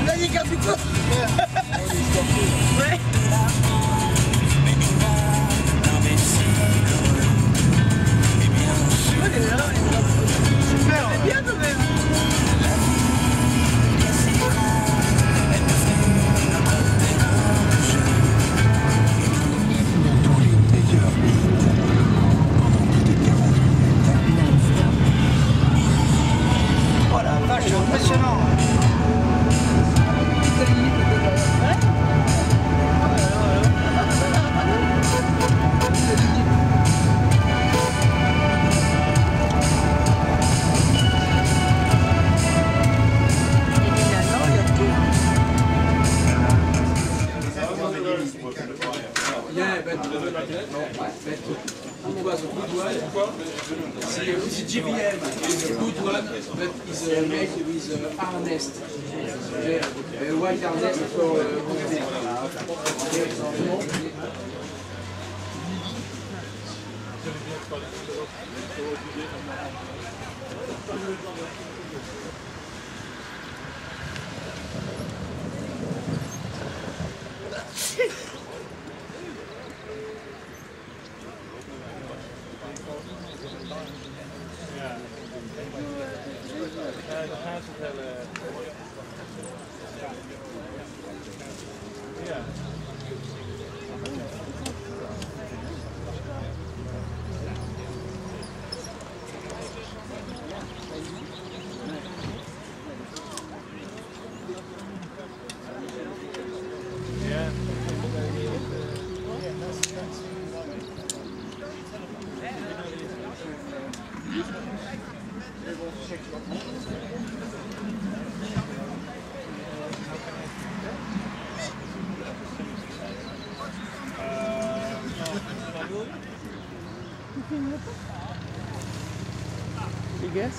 On a des cartes du coup. Ouais. Super. C'est bien quand même. Oh la vache, c'est impressionnant. This is GVM, it's a good one, but it's made with harness, white harness for You guess?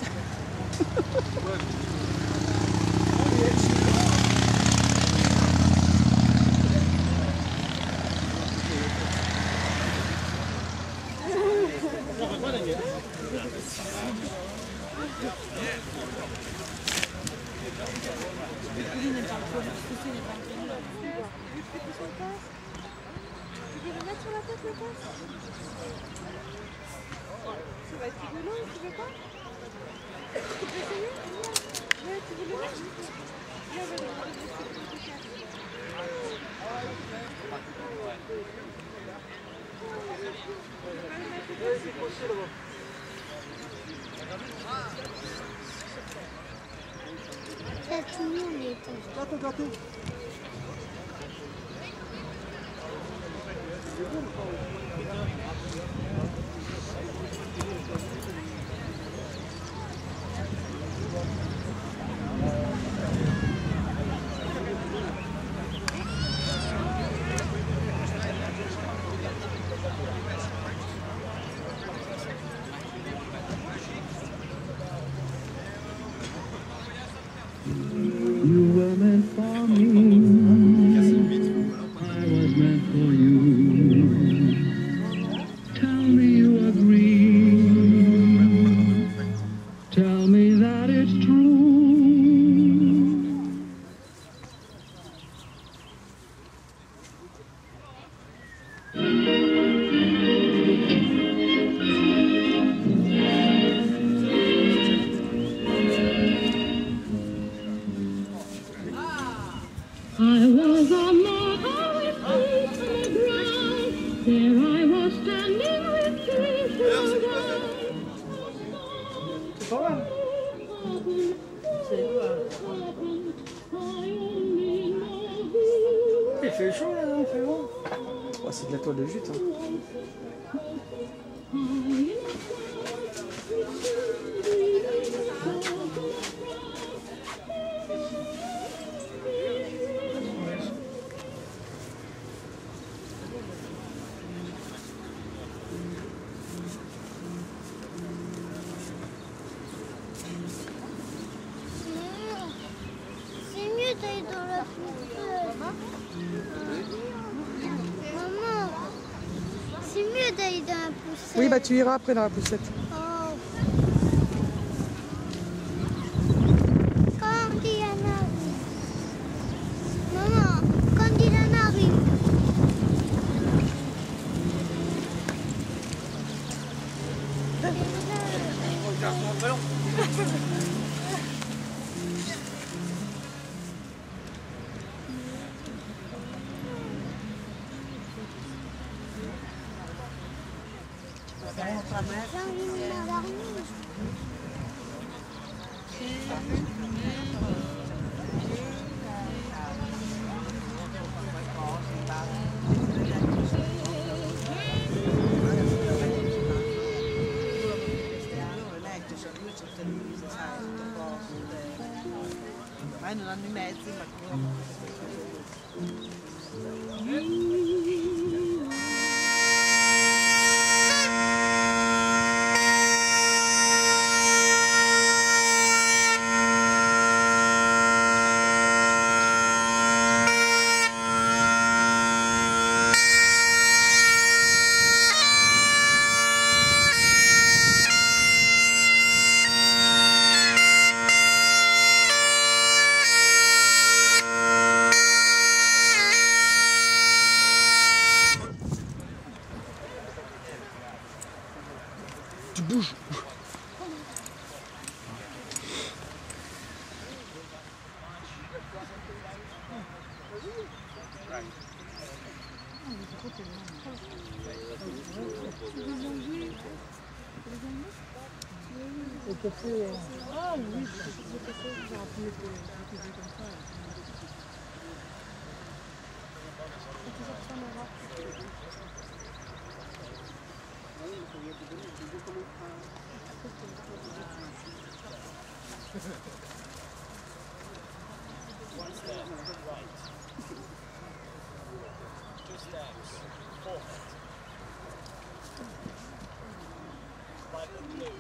Tu veux le mettre sur la tête, le casque? Ça va être rigolo, tu veux pas? Tu peux essayer? Ouais, tu veux le mettre? Viens, Gâteau. You were meant for me. I was meant for you. Tell me you agree. Tell me that it's true. I was on my way home from the ground. There I was standing with dreams so bright. C'est pas mal. Il fait chaud là, il fait bon. Oh, c'est de la toile de jute. Hein. c'est mieux d'aller dans la poussette. Maman, c'est mieux d'aller dans la poussette. Oui, bah tu iras après dans la poussette. Oh. Quand Non hanno i mezzi, ma Tu bouges. Au café. Ah oui, le café, j'ai appuyé pour comme ça. One step right. 2 steps forward. Like the blue.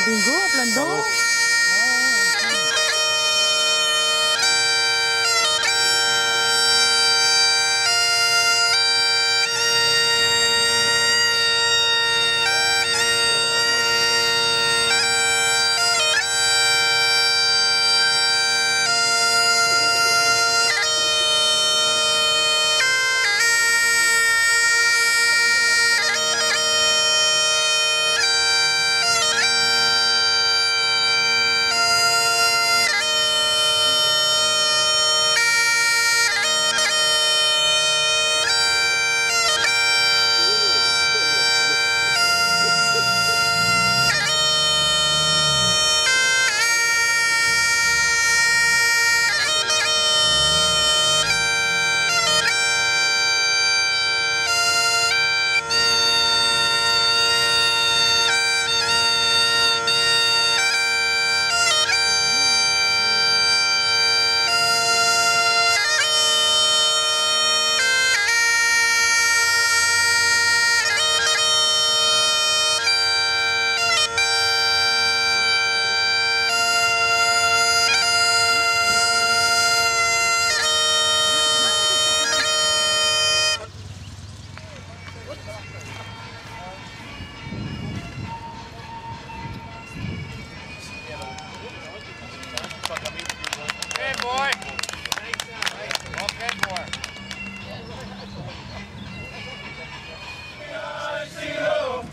Bingo en plein dedans. Good boy. Okay, boy.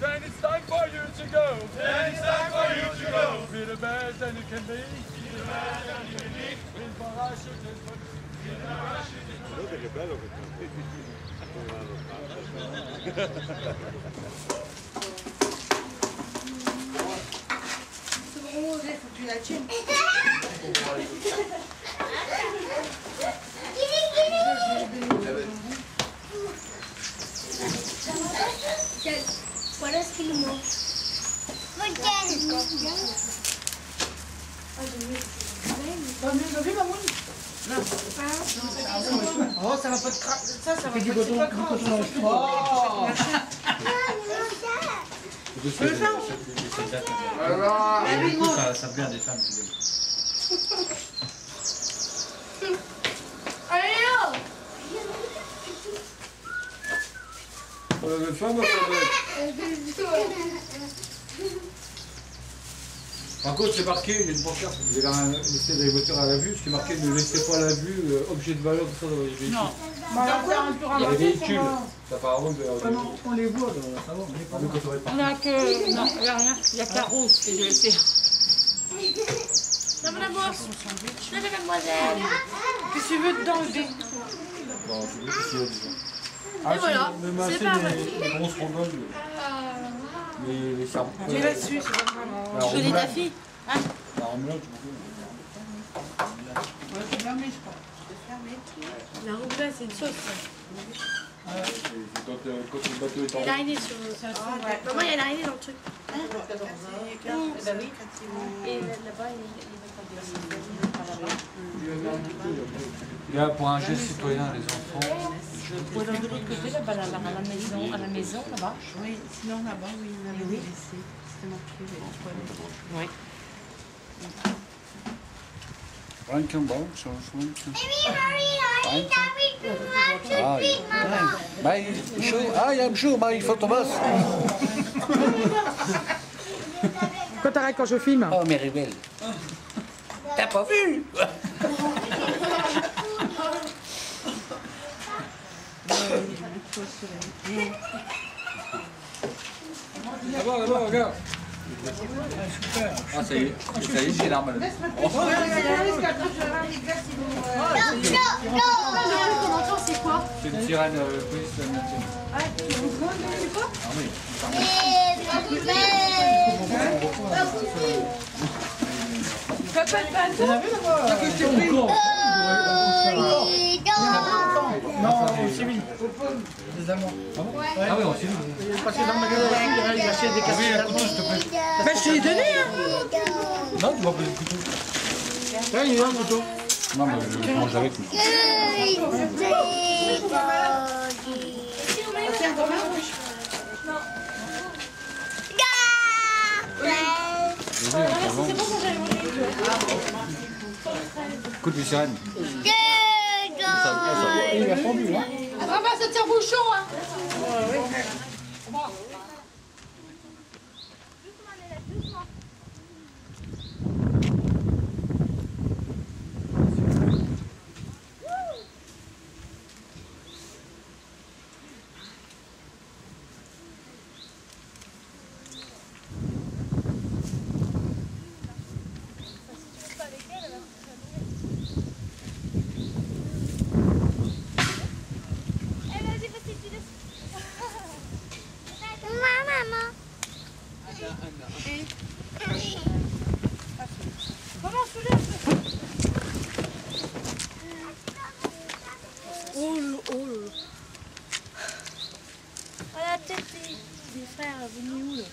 Then it's time for you to go. Then it's time for you to go. Be the best that you can be. Be the best that you can be. With parachute and With parachute and Guardate che bello che faut que tu la tiennes. Voilà ce qu'il manque. Oh, ça va pas te craquer. Ça va pas te Alors, Ça vient des femmes qui On avait faim, ma bête. Par contre, c'est marqué, il y a une pancarte, vous allez laisser les voitures à la vue, ce qui est marqué ne laissez pas à la vue objet de valeur, tout ça dans les véhicules. Non. Les véhicules, ça part avant de. On les voit, ça va. On a que. Non, il n'y a rien. Il n'y a que la rose que je vais faire. Non, la bosse. Non, mademoiselle. Qu'est-ce que tu veux dedans, le bec? Bon, c'est bien que c'est déjà. Et voilà, c'est pas vrai. Les grosses rondoles. Les charbons. Tu es là-dessus, c'est pas grave. Je connais ta fille. Hein? La remoulade, je Ouais, c'est fermé, je crois. C'est fermé. La roublade, c'est une sauce. quand le bateau est en Il y a l'araignée sur le. Maman, il y a l'araignée dans le truc. Hein? Et là-bas, il Il y a pour un geste citoyen, les enfants. je pourrais dans de l'autre côté, là-bas, à la maison, là-bas. Oui, sinon là-bas, oui, on avait laissé. C'était marqué, je crois. Oui. Rankenbau, zo Ranken. Ja, bonjour, Marie-Fort Thomas. Quand t'arrêtes quand je filme. Oh, mais rebelle. T'as pas vu? Là-bas, regarde. Ah, ça y est, j'ai l'arme. C'est quoi? C'est une sirène police américaine. Ah oui. Non, au civil. Les Allemands. Ah oui, on s'est vu. Parce que dans le magasin, il a acheté des cassettes allemandes. Ben, je te l'ai donné, hein. Non, tu m'as pas le couteau. Là, il est là, le couteau. Non, mais je mange avec lui. Écoute les sirènes. Il a fondu, hein. Ah bah, c'est un bouchon, hein. Voilà peut-être des frères venus où là?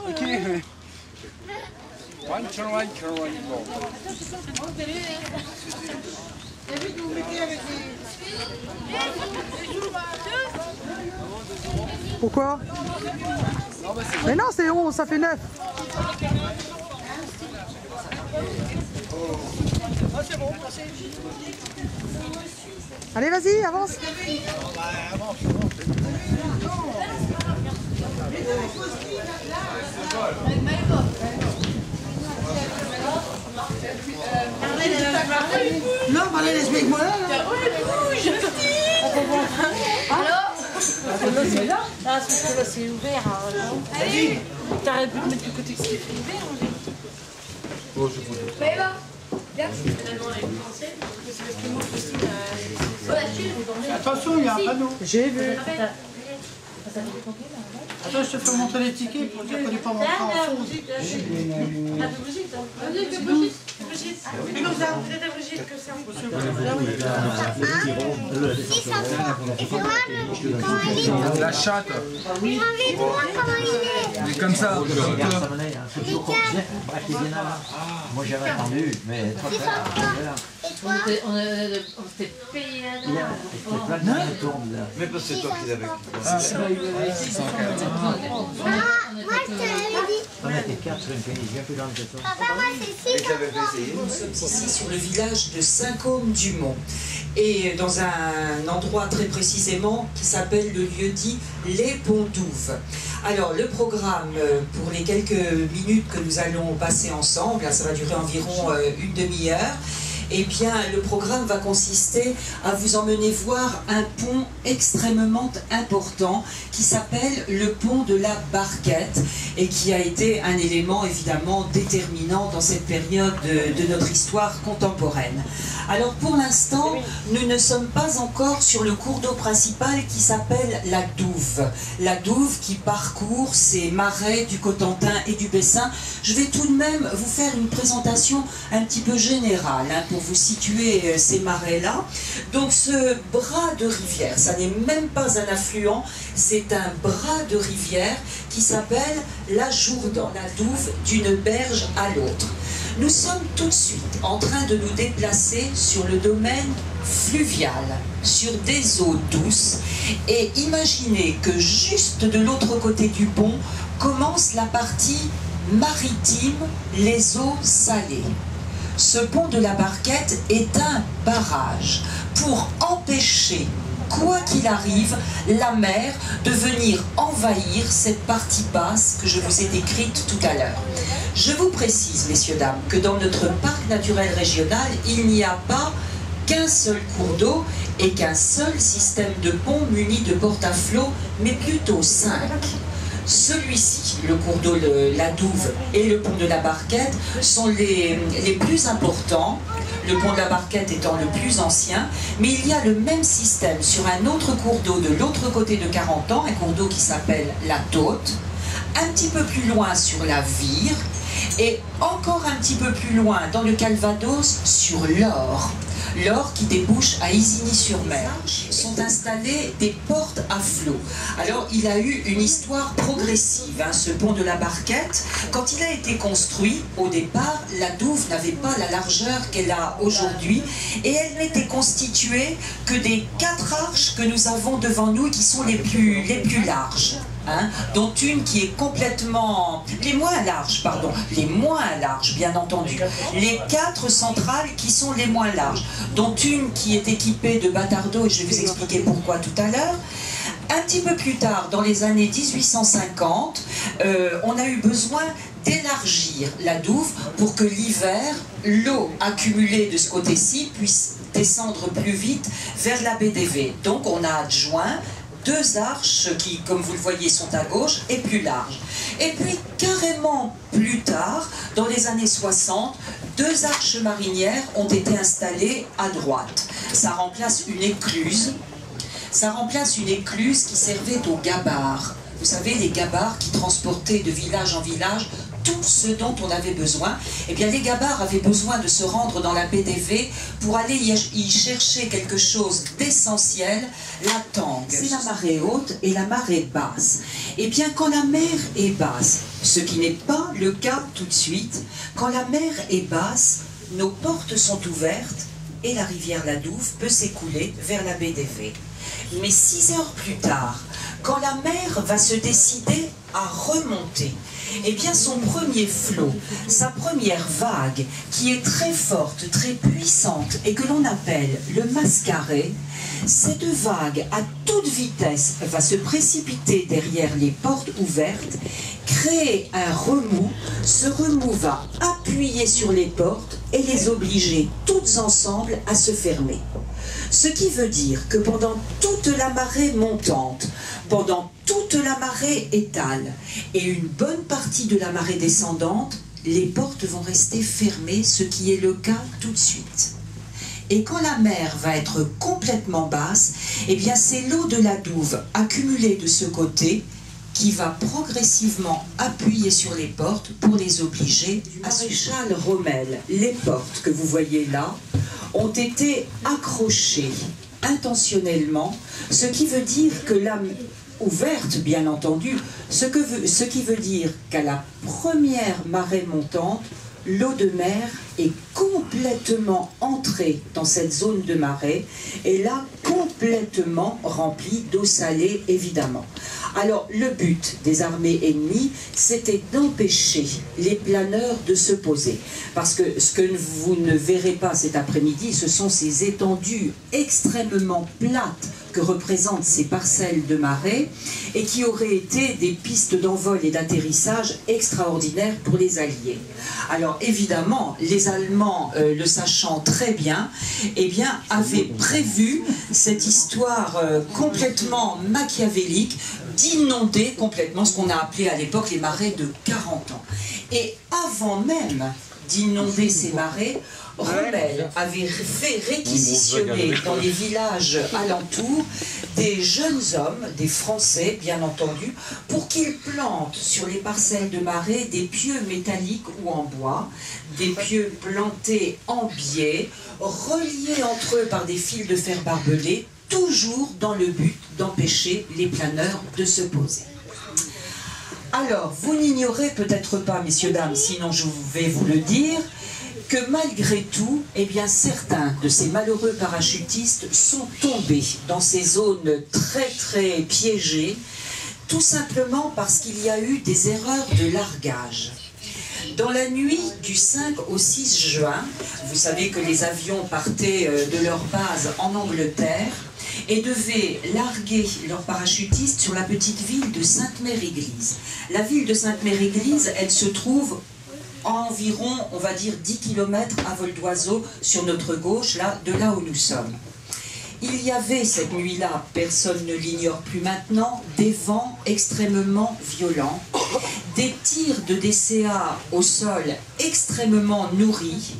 Ok. Pourquoi? Mais non, c'est 11, ça fait 9. Allez, vas-y, avance. Non, Marlène, explique-moi là. Là, c'est là. Ah, parce que là, c'est ouvert. Allez. T'aurais pu mettre du côté que c'était ouvert. Oh, je vous dis. Mais là. Attention, il y a un panneau. J'ai vu. Attends, je te fais montrer les tickets pour dire qu'on n'est pas montré en fond. vous êtes obligé que c'est impossible. La chatte. Mais moi comment il est. Il est comme ça. Moi j'avais attendu, mais trop tard. On s'était payé un an. Mais parce que c'est toi qui l'avais. Moi je te l'avais dit. On était 4 sur une pays, je viens plus dans le téton. Papa, moi c'est 6 Nous sommes ici sur le village de Saint-Côme-du-Mont et dans un endroit très précisément qui s'appelle le lieu-dit Les Ponts-Douves. Alors le programme pour les quelques minutes que nous allons passer ensemble, ça va durer environ une demi-heure. Eh bien, le programme va consister à vous emmener voir un pont extrêmement important qui s'appelle le pont de la Barquette et qui a été un élément évidemment déterminant dans cette période de notre histoire contemporaine. Alors pour l'instant, nous ne sommes pas encore sur le cours d'eau principal qui s'appelle la Douve. La Douve qui parcourt ces marais du Cotentin et du Bessin. Je vais tout de même vous faire une présentation un petit peu générale pour vous situer ces marais-là. Donc ce bras de rivière, ça n'est même pas un affluent, c'est un bras de rivière qui s'appelle la Jourdan, la Douve d'une berge à l'autre. Nous sommes tout de suite en train de nous déplacer sur le domaine fluvial, sur des eaux douces, et imaginez que juste de l'autre côté du pont commence la partie maritime, les eaux salées. Ce pont de la Barquette est un barrage pour empêcher, quoi qu'il arrive, la mer de venir envahir cette partie basse que je vous ai décrite tout à l'heure. Je vous précise, messieurs, dames, que dans notre parc naturel régional, il n'y a pas qu'un seul cours d'eau et qu'un seul système de pont muni de porte-à-flot, mais plutôt 5. Celui-ci, le cours d'eau, la Douve et le pont de la Barquette sont les plus importants, le pont de la Barquette étant le plus ancien, mais il y a le même système sur un autre cours d'eau de l'autre côté de 40 ans, un cours d'eau qui s'appelle la Taute, un petit peu plus loin sur la Vire, et encore un petit peu plus loin dans le Calvados sur l'Or. L'Or qui débouche à Isigny-sur-Mer. Sont installées des portes à flot. Alors il a eu une histoire progressive, ce pont de la Barquette. Quand il a été construit, au départ, la Douve n'avait pas la largeur qu'elle a aujourd'hui et elle n'était constituée que des 4 arches que nous avons devant nous qui sont les plus larges. Dont une qui est complètement... les moins larges, bien entendu. Les 4 centrales qui sont les moins larges, dont une qui est équipée de bâtardeaux, et je vais vous expliquer pourquoi tout à l'heure. Un petit peu plus tard, dans les années 1850, on a eu besoin d'élargir la Douve pour que l'hiver, l'eau accumulée de ce côté-ci puisse descendre plus vite vers la baie d'Évé. Donc on a adjoint 2 arches qui, comme vous le voyez, sont à gauche et plus larges. Et puis, carrément plus tard, dans les années 60, 2 arches marinières ont été installées à droite. Ça remplace une écluse. Ça remplace une écluse qui servait aux gabarres. Vous savez, les gabarres qui transportaient de village en village tout ce dont on avait besoin. Eh bien, les gabarres avaient besoin de se rendre dans la baie d'Évé pour aller y chercher quelque chose d'essentiel, la tangue. C'est la marée haute et la marée basse. Eh bien, quand la mer est basse, ce qui n'est pas le cas tout de suite, quand la mer est basse, nos portes sont ouvertes et la rivière la Douve peut s'écouler vers la baie d'Évé. Mais 6 heures plus tard, quand la mer va se décider à remonter, eh bien son premier flot, sa première vague, qui est très forte, très puissante et que l'on appelle le mascaret, cette vague à toute vitesse va se précipiter derrière les portes ouvertes, créer un remous. Ce remous va appuyer sur les portes et les obliger toutes ensemble à se fermer. Ce qui veut dire que pendant toute la marée montante, pendant toute la marée étale et une bonne partie de la marée descendante, les portes vont rester fermées, ce qui est le cas tout de suite. Et quand la mer va être complètement basse, eh bien c'est l'eau de la Douve accumulée de ce côté qui va progressivement appuyer sur les portes pour les obliger à se... Maréchal Rommel, les portes que vous voyez là ont été accrochées intentionnellement, ce qui veut dire que l'âme ouverte, bien entendu, ce qui veut dire qu'à la première marée montante, l'eau de mer est complètement entrée dans cette zone de marée et là complètement remplie d'eau salée, évidemment. Alors le but des armées ennemies, c'était d'empêcher les planeurs de se poser. Parce que ce que vous ne verrez pas cet après-midi, ce sont ces étendues extrêmement plates que représentent ces parcelles de marée et qui auraient été des pistes d'envol et d'atterrissage extraordinaires pour les Alliés. Alors évidemment, les Allemands, le sachant très bien, eh bien, avaient prévu cette histoire complètement machiavélique d'inonder complètement ce qu'on a appelé à l'époque les marais de 40 ans. Et avant même d'inonder ces marais, Rommel avait fait réquisitionner dans les villages alentours des jeunes hommes, des Français bien entendu, pour qu'ils plantent sur les parcelles de marais des pieux métalliques ou en bois, des pieux plantés en biais, reliés entre eux par des fils de fer barbelés, toujours dans le but d'empêcher les planeurs de se poser. Alors, vous n'ignorez peut-être pas, messieurs, dames, sinon je vais vous le dire, que malgré tout, eh bien, certains de ces malheureux parachutistes sont tombés dans ces zones très très piégées, tout simplement parce qu'il y a eu des erreurs de largage. Dans la nuit du 5 au 6 juin, vous savez que les avions partaient de leur base en Angleterre et devaient larguer leurs parachutistes sur la petite ville de Sainte-Mère-Église. La ville de Sainte-Mère-Église, elle se trouve à environ, on va dire, 10 km à vol d'oiseau sur notre gauche, là, de là où nous sommes. Il y avait cette nuit-là, personne ne l'ignore plus maintenant, des vents extrêmement violents, des tirs de DCA au sol extrêmement nourris,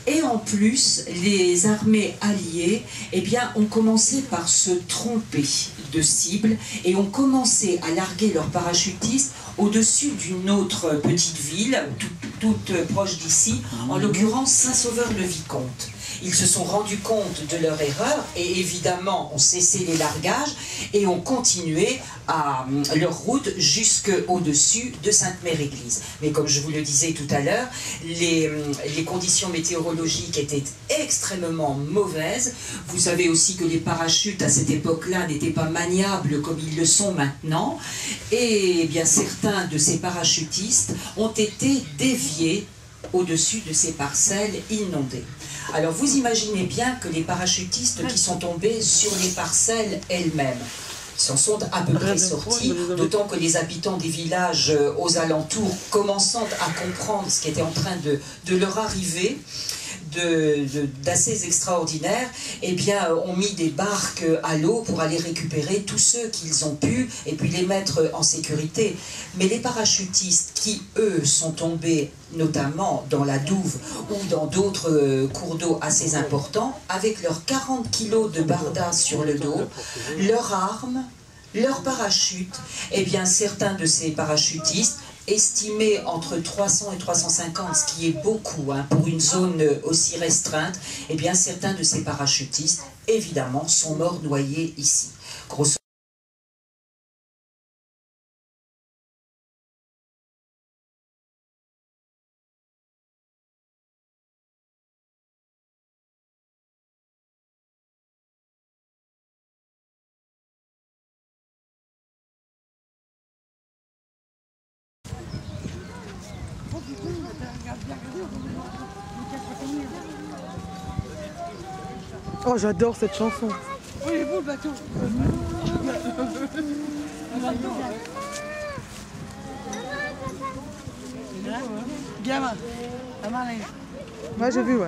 et en plus, les armées alliées, eh bien, ont commencé par se tromper de cible et ont commencé à larguer leurs parachutistes au-dessus d'une autre petite ville, toute proche d'ici, en l'occurrence Saint-Sauveur-le-Vicomte. Ils se sont rendus compte de leur erreur et évidemment ont cessé les largages et ont continué leur route jusqu'au-dessus de Sainte-Mère-Église. Mais comme je vous le disais tout à l'heure, les conditions météorologiques étaient extrêmement mauvaises. Vous savez aussi que les parachutes à cette époque-là n'étaient pas maniables comme ils le sont maintenant. Et bien certains de ces parachutistes ont été déviés au-dessus de ces parcelles inondées. Alors vous imaginez bien que les parachutistes qui sont tombés sur les parcelles elles-mêmes s'en sont à peu près sortis, d'autant que les habitants des villages aux alentours, commençant à comprendre ce qui était en train de leur arriver, d'assez extraordinaire, eh bien, ont mis des barques à l'eau pour aller récupérer tous ceux qu'ils ont pu et puis les mettre en sécurité. Mais les parachutistes qui, eux, sont tombés notamment dans la Douve ou dans d'autres cours d'eau assez importants, avec leurs 40 kilos de bardas sur le dos, leurs armes, leurs parachutes, eh bien, certains de ces parachutistes estimé entre 300 et 350, ce qui est beaucoup hein, pour une zone aussi restreinte, eh bien certains de ces parachutistes, évidemment, sont morts noyés ici. Grosso Oh, j'adore cette chanson. Oh, il est beau le bateau. Gamin. Ouais, j'ai vu, ouais.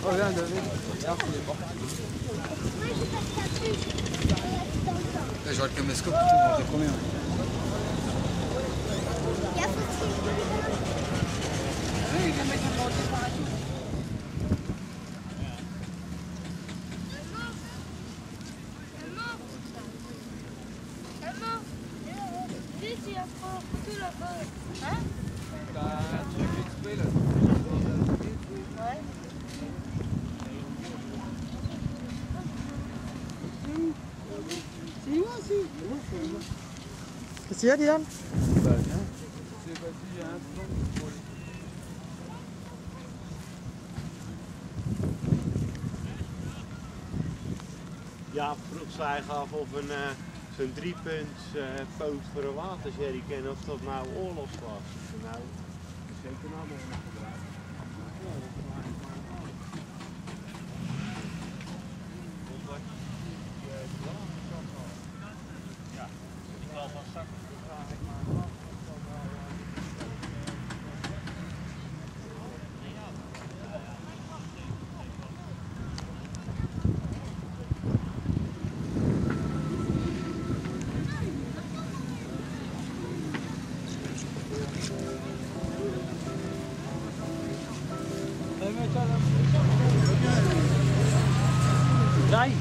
Reviens, David. Regarde, il est mort. Là, j'aurais le caméscope, tu t'en rendais combien? Vite, il y a pas photo là-bas. Hein? T'as un truc exprès là. Ouais. C'est moi aussi. Qu'est-ce qu'il y a, Dylan? Bah bien. C'est battu il y a un plan pour les... Ja, vroeg zij gaf of zo'n 3-punts poot voor een waterjerrycan, of dat nou oorlogs was. Nou, zeker nou nog gebruikt. Ja, ik zal van zakken vragen, maar Draai.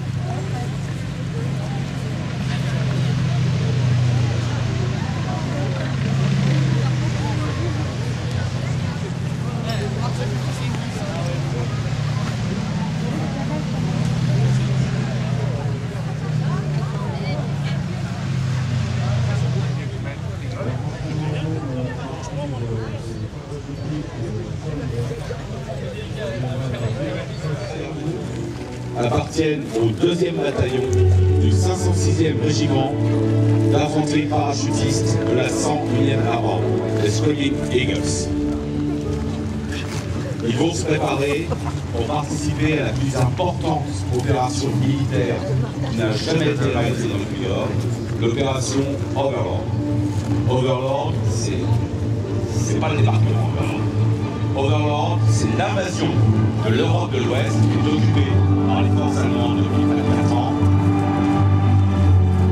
Appartiennent au 2e bataillon du 506e régiment d'infanterie parachutiste de la 101e Armée, les Screaming Eagles. Ils vont se préparer pour participer à la plus importante opération militaire qui n'a jamais été réalisée dans le Puy Nord, l'opération Overlord. Overlord, c'est pas le département Overlord. Overlord, c'est l'invasion de l'Europe de l'Ouest qui est occupée par les forces allemandes depuis 24 ans.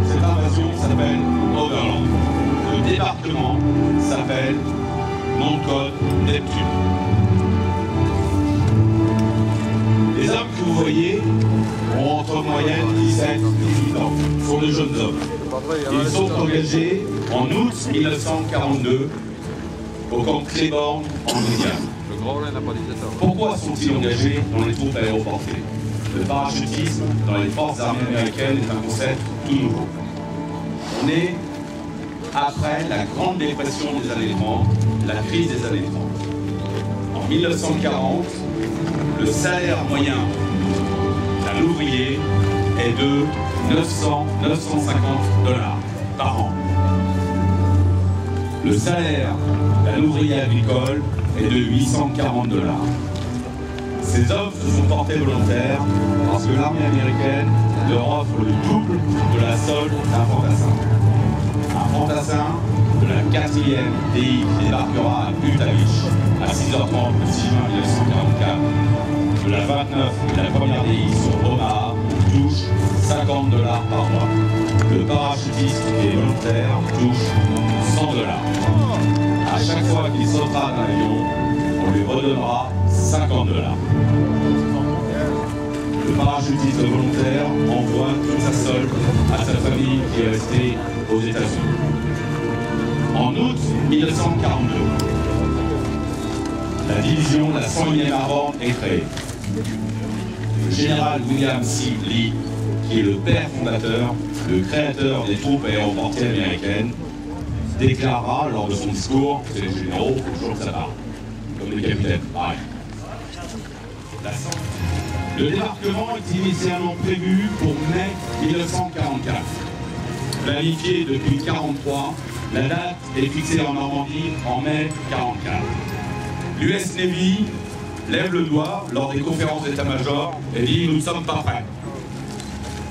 Cette invasion s'appelle Overlord. Le débarquement s'appelle nom de code Neptune. Les hommes que vous voyez ont entre moyenne 17 et 18 ans, sont de jeunes hommes. Ils sont engagés en août 1942 au camp Claiborne en Louisiane. Pourquoi sont-ils engagés dans les troupes aéroportées? Le parachutisme dans les forces armées américaines est un concept tout nouveau. On est après la grande dépression des années 30, la crise des années 30. En 1940, le salaire moyen d'un ouvrier est de 950 $ par an. Le salaire d'un ouvrier agricole est de 840 $. Ces hommes se sont portés volontaires parce que l'armée américaine leur offre le double de la solde d'un fantassin. Un fantassin de la 4e DI qui débarquera à Utavich à 6h30 le 6 juin 1944. De la 29 et la première DI sur Omaha touche 50 $ par mois. Le parachutiste qui est volontaire touche 100 $. À chaque fois qu'il sautera d'un avion, on lui redonnera 50 $. Le parachutiste volontaire envoie toute sa solde à sa famille qui est restée aux États-Unis. En août 1942, la division de la 101e Airborne est créée. Le général William C. Lee, qui est le père fondateur, le créateur des troupes aéroportées américaines, déclarera lors de son discours, c'est les généraux, toujours que ça parle, comme les capitaines, pareil. Le débarquement est initialement prévu pour mai 1944. Planifié depuis 1943, la date est fixée en Normandie en mai 1944. L'US Navy lève le doigt lors des conférences d'état-major et dit « Nous ne sommes pas prêts.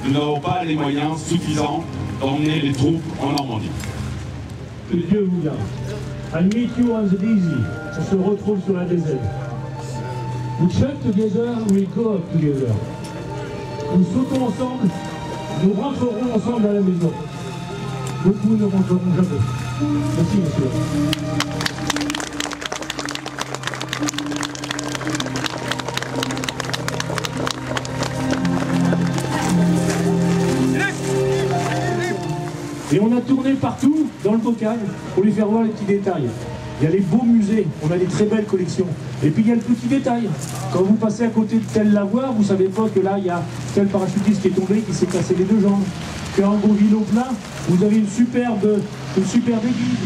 Nous n'avons pas les moyens suffisants d'emmener les troupes en Normandie. » Que Dieu vous garde. I meet you on the DZ. On se retrouve sur la DZ. We chant together, we go up together. Nous sautons ensemble, nous rentrerons ensemble à la maison. Beaucoup ne rentreront jamais. Merci, monsieur. Et on a tourné partout dans le bocal pour lui faire voir les petits détails. Il y a les beaux musées, on a des très belles collections. Et puis il y a le petit détail. Quand vous passez à côté de tel lavoir, vous savez pas que là, il y a tel parachutiste qui est tombé, qui s'est cassé les deux jambes. Qu'à Ambreville-au-Plat, vous avez une superbe église.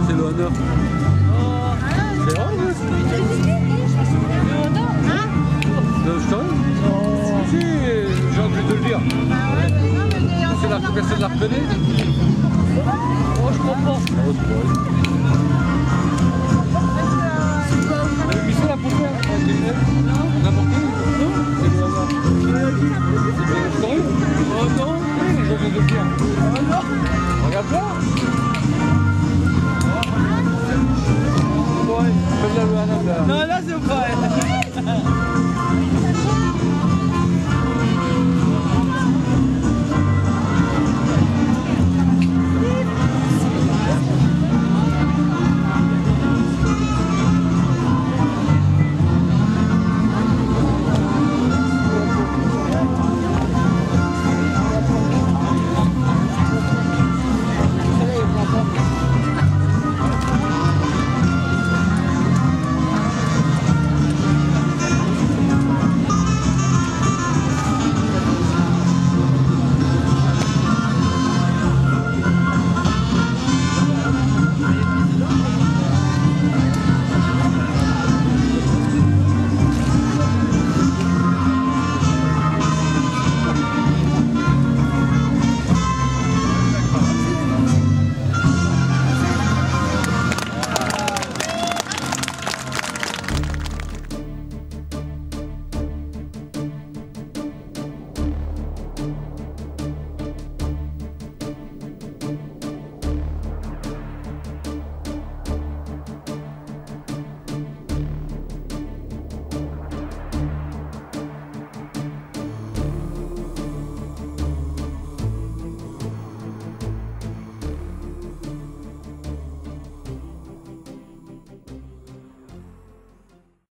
C'est le honneur. C'est vrai, je t'en si, j'ai envie de le dire. Personne ne la reconnaît. Oh, je comprends pas. Mais c'est la première. On a manqué. C'est le hasard. Sérieux? Oh non, j'ai envie de le dire. Oh non. Regarde là. Non, là c'est vrai.